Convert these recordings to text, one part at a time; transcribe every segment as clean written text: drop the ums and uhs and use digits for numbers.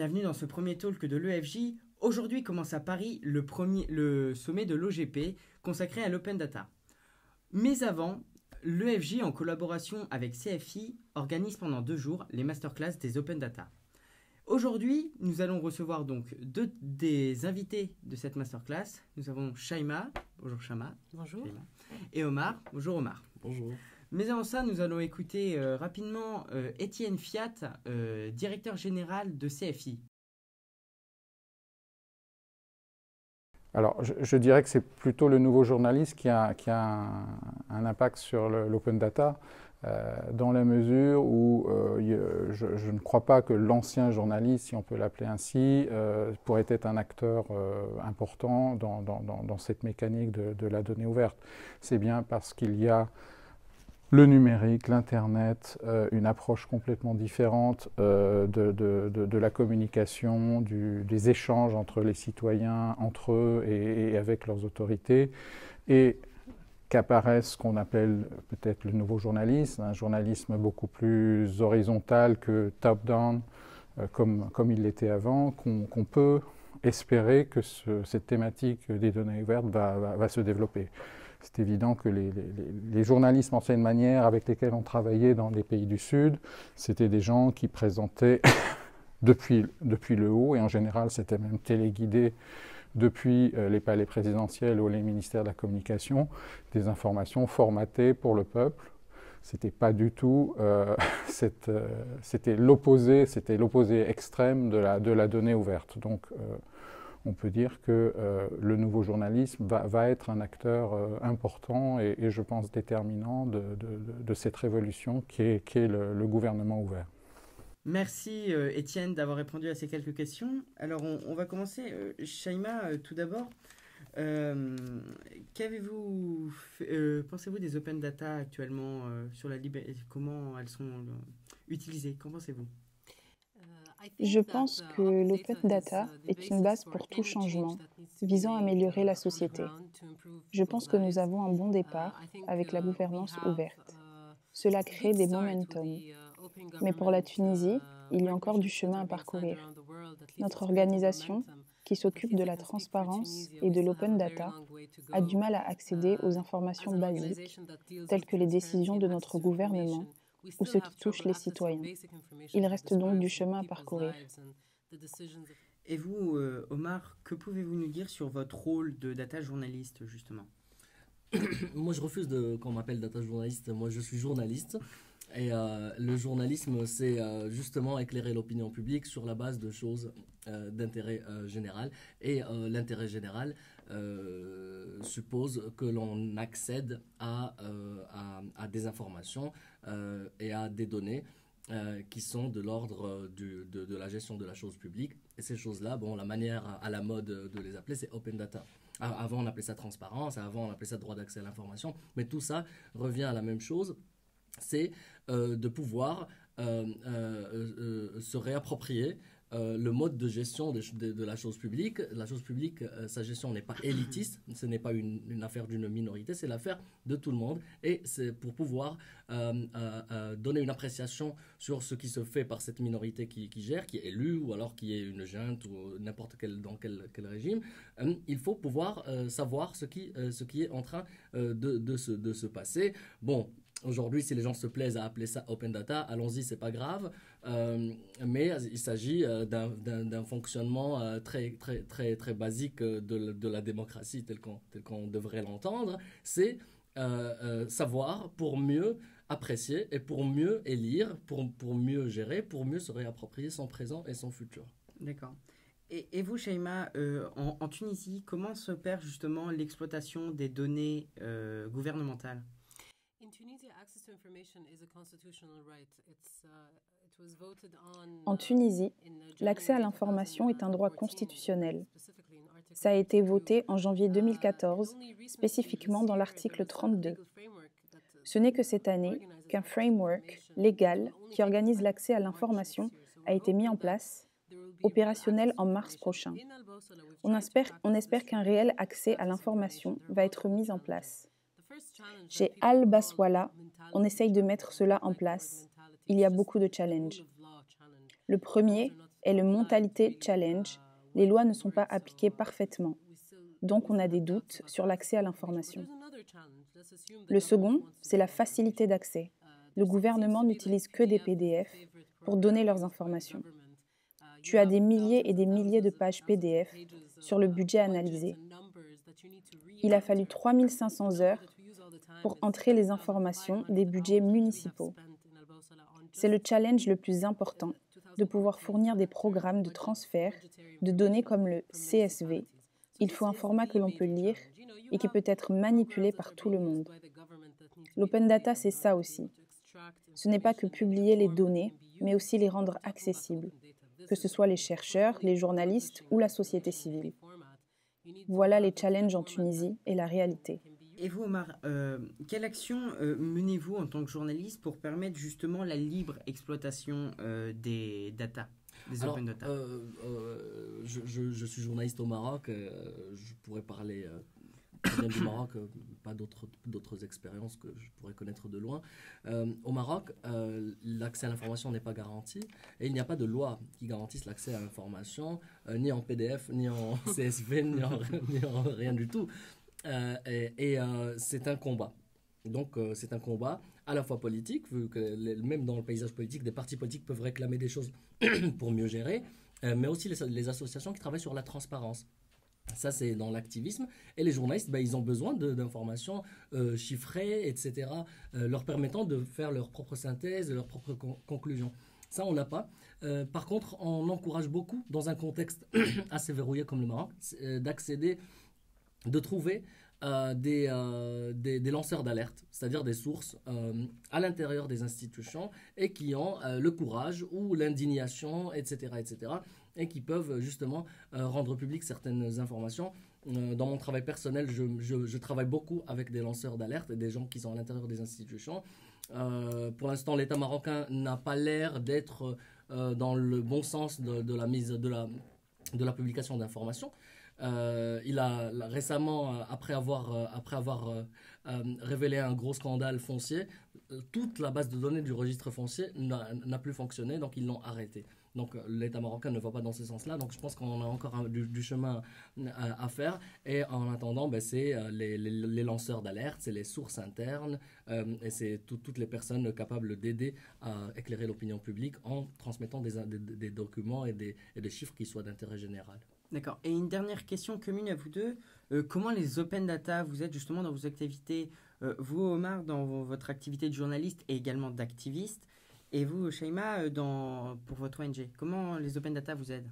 bienvenue dans ce premier talk de l'EFJ. Aujourd'hui commence à Paris le sommet de l'OGP consacré à l'open data. Mais avant, l'EFJ en collaboration avec CFI organise pendant 2 jours les masterclass des open data. Aujourd'hui, nous allons recevoir donc des invités de cette masterclass. Nous avons Shaima, bonjour Shaima. Bonjour. Shaima. Et Omar, bonjour Omar. Bonjour. Mais avant ça, nous allons écouter rapidement Étienne Fiat, directeur général de CFI. Alors, je dirais que c'est plutôt le nouveau journaliste qui a un impact sur l'open data, dans la mesure où je ne crois pas que l'ancien journaliste, si on peut l'appeler ainsi, pourrait être un acteur important dans cette mécanique de la donnée ouverte. C'est bien parce qu'il y a le numérique, l'Internet, une approche complètement différente de la communication, des échanges entre les citoyens, entre eux et avec leurs autorités, et qu'apparaît ce qu'on appelle peut-être le nouveau journalisme, un journalisme beaucoup plus horizontal que top-down, comme il l'était avant, qu'on peut espérer que cette thématique des données ouvertes va se développer. C'est évident que les journalistes ancienne manière avec lesquels on travaillait dans les pays du Sud, c'était des gens qui présentaient depuis le haut, et en général c'était même téléguidé depuis les palais présidentiels ou les ministères de la communication, des informations formatées pour le peuple. C'était pas du tout, c'était l'opposé extrême de la donnée ouverte. Donc, on peut dire que le nouveau journalisme va être un acteur important et je pense déterminant de cette révolution qui est le gouvernement ouvert. Merci Étienne d'avoir répondu à ces quelques questions. Alors on va commencer. Shaima, tout d'abord, pensez-vous des open data actuellement sur comment elles sont utilisées? Qu'en pensez-vous? Je pense que l'open data est une base pour tout changement visant à améliorer la société. Je pense que nous avons un bon départ avec la gouvernance ouverte. Cela crée des momentum. Mais pour la Tunisie, il y a encore du chemin à parcourir. Notre organisation, qui s'occupe de la transparence et de l'open data, a du mal à accéder aux informations basiques, telles que les décisions de notre gouvernement ou ce qui touche les citoyens. Il reste donc du chemin à parcourir. Et vous, Omar, que pouvez-vous nous dire sur votre rôle de data journaliste, justement? Moi, je refuse qu'on m'appelle data journaliste. Moi, je suis journaliste. Et le journalisme, c'est justement éclairer l'opinion publique sur la base de choses d'intérêt général. Et l'intérêt général suppose que l'on accède à des informations et à des données qui sont de l'ordre de la gestion de la chose publique. Et ces choses-là, bon, la manière à la mode de les appeler, c'est open data. Avant, on appelait ça transparence, avant, on appelait ça droit d'accès à l'information. Mais tout ça revient à la même chose. C'est de pouvoir se réapproprier le mode de gestion de la chose publique. La chose publique, sa gestion n'est pas élitiste, ce n'est pas une affaire d'une minorité, c'est l'affaire de tout le monde. Et c'est pour pouvoir donner une appréciation sur ce qui se fait par cette minorité qui gère, qui est élue, ou alors qui est une junte, ou dans quel régime. Il faut pouvoir savoir ce qui est en train de se passer. Bon, aujourd'hui, si les gens se plaisent à appeler ça open data, allons-y, c'est pas grave. Mais il s'agit d'un fonctionnement très basique de la démocratie tel qu'on devrait l'entendre. C'est savoir pour mieux apprécier et pour mieux élire, pour mieux gérer, pour mieux se réapproprier son présent et son futur. D'accord. Et vous, Shaima, en Tunisie, comment s'opère justement l'exploitation des données gouvernementales? En Tunisie, l'accès à l'information est un droit constitutionnel. Ça a été voté en janvier 2014, spécifiquement dans l'article 32. Ce n'est que cette année qu'un framework légal qui organise l'accès à l'information a été mis en place, opérationnel en mars prochain. On espère qu'un réel accès à l'information va être mis en place. Chez Al-Baswala, on essaye de mettre cela en place. Il y a beaucoup de challenges. Le premier est le Mentalité Challenge. Les lois ne sont pas appliquées parfaitement. Donc on a des doutes sur l'accès à l'information. Le second, c'est la facilité d'accès. Le gouvernement n'utilise que des PDF pour donner leurs informations. Tu as des milliers et des milliers de pages PDF sur le budget analysé. Il a fallu 3500 heures pour entrer les informations des budgets municipaux. C'est le challenge le plus important, de pouvoir fournir des programmes de transfert de données comme le CSV. Il faut un format que l'on peut lire et qui peut être manipulé par tout le monde. L'open data, c'est ça aussi. Ce n'est pas que publier les données, mais aussi les rendre accessibles, que ce soit les chercheurs, les journalistes ou la société civile. Voilà les challenges en Tunisie et la réalité. Et vous, Omar, quelle action menez-vous en tant que journaliste pour permettre justement la libre exploitation des data, des open data? Je suis journaliste au Maroc, je pourrais parler très bien du Maroc, pas d'autres expériences que je pourrais connaître de loin. Au Maroc, l'accès à l'information n'est pas garanti et il n'y a pas de loi qui garantisse l'accès à l'information, ni en PDF, ni en CSV, ni en rien du tout. C'est un combat. Donc c'est un combat à la fois politique, vu que même dans le paysage politique, des partis politiques peuvent réclamer des choses pour mieux gérer, mais aussi les associations qui travaillent sur la transparence. Ça, c'est dans l'activisme. Et les journalistes, ils ont besoin d'informations chiffrées, etc., leur permettant de faire leur propre synthèse, leurs propres conclusions. Ça, on l'a pas. Par contre, on encourage beaucoup, dans un contexte assez verrouillé comme le Maroc, d'accéder, de trouver des lanceurs d'alerte, c'est-à-dire des sources à l'intérieur des institutions et qui ont le courage ou l'indignation, etc., et qui peuvent justement rendre publiques certaines informations. Dans mon travail personnel, je travaille beaucoup avec des lanceurs d'alerte et des gens qui sont à l'intérieur des institutions. Pour l'instant, l'État marocain n'a pas l'air d'être dans le bon sens de la publication d'informations. Il a récemment, après avoir révélé un gros scandale foncier, toute la base de données du registre foncier n'a plus fonctionné, donc ils l'ont arrêté. Donc l'État marocain ne va pas dans ce sens-là, donc je pense qu'on a encore du chemin à faire. Et en attendant, c'est les lanceurs d'alerte, c'est les sources internes, et c'est toutes les personnes capables d'aider à éclairer l'opinion publique en transmettant des documents et des chiffres qui soient d'intérêt général. D'accord. Et une dernière question commune à vous deux. Comment les open data, vous êtes justement dans vos activités, vous Omar, dans votre activité de journaliste et également d'activiste, et vous Shaima, pour votre ONG, comment les open data vous aident?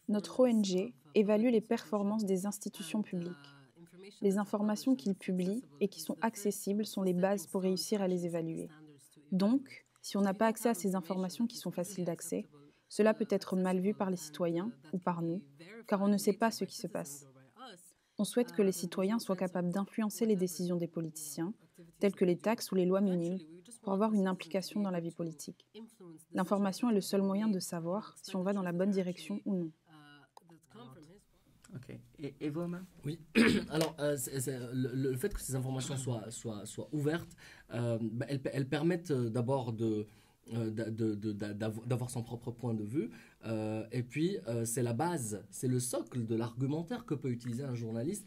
Notre ONG évalue les performances des institutions publiques. Les informations qu'ils publient et qui sont accessibles sont les bases pour réussir à les évaluer. Donc, si on n'a pas accès à ces informations qui sont faciles d'accès, cela peut être mal vu par les citoyens ou par nous, car on ne sait pas ce qui se passe. On souhaite que les citoyens soient capables d'influencer les décisions des politiciens, telles que les taxes ou les lois minimes, pour avoir une implication dans la vie politique. L'information est le seul moyen de savoir si on va dans la bonne direction ou non. Ok. Et vous, Omar? Oui. Alors, le fait que ces informations soient ouvertes, elles permettent d'abord d'avoir son propre point de vue. Et puis, c'est la base, c'est le socle de l'argumentaire que peut utiliser un journaliste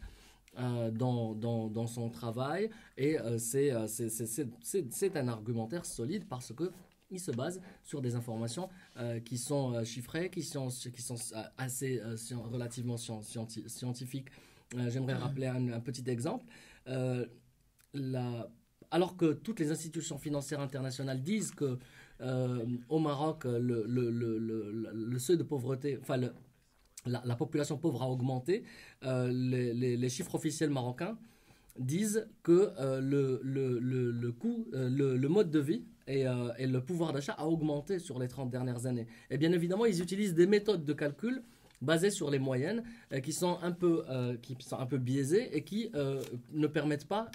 dans son travail. Et c'est un argumentaire solide parce que il se base sur des informations qui sont chiffrées, qui sont assez relativement scientifiques. J'aimerais rappeler un petit exemple. Alors que toutes les institutions financières internationales disent que au Maroc, le seuil de pauvreté, enfin la population pauvre a augmenté, les chiffres officiels marocains disent que le coût, le mode de vie et le pouvoir d'achat a augmenté sur les 30 dernières années. Et bien évidemment, ils utilisent des méthodes de calcul basées sur les moyennes qui sont un peu biaisées et qui ne permettent pas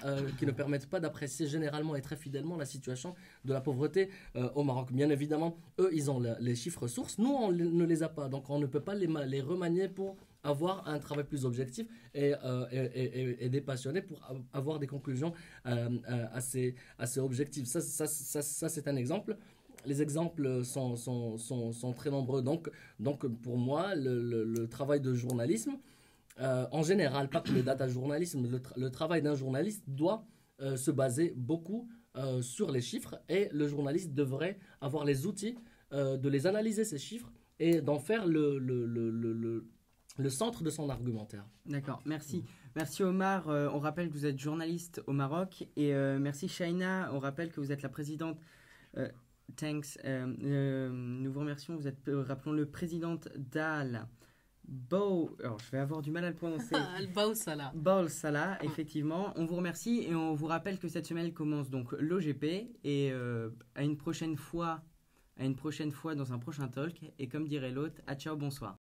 d'apprécier généralement et très fidèlement la situation de la pauvreté au Maroc. Bien évidemment, eux, ils ont les chiffres sources. Nous, on ne les a pas. Donc, on ne peut pas les remanier pour avoir un travail plus objectif et dépassionné pour avoir des conclusions assez objectives. Ça c'est un exemple. Les exemples sont très nombreux. Donc pour moi, le travail de journalisme, en général, pas que le data journalisme, le travail d'un journaliste doit se baser beaucoup sur les chiffres, et le journaliste devrait avoir les outils de les analyser, ces chiffres, et d'en faire le centre de son argumentaire. D'accord, merci. Merci Omar, on rappelle que vous êtes journaliste au Maroc, et merci Shaina, on rappelle que vous êtes la présidente, thanks, nous vous remercions, vous êtes, rappelons-le, présidente d'Al alors je vais avoir du mal à le prononcer. Al-Bawsala. Bawsala, effectivement. On vous remercie et on vous rappelle que cette semaine commence donc l'OGP, et à une prochaine fois dans un prochain talk, et comme dirait l'autre, à ciao, bonsoir.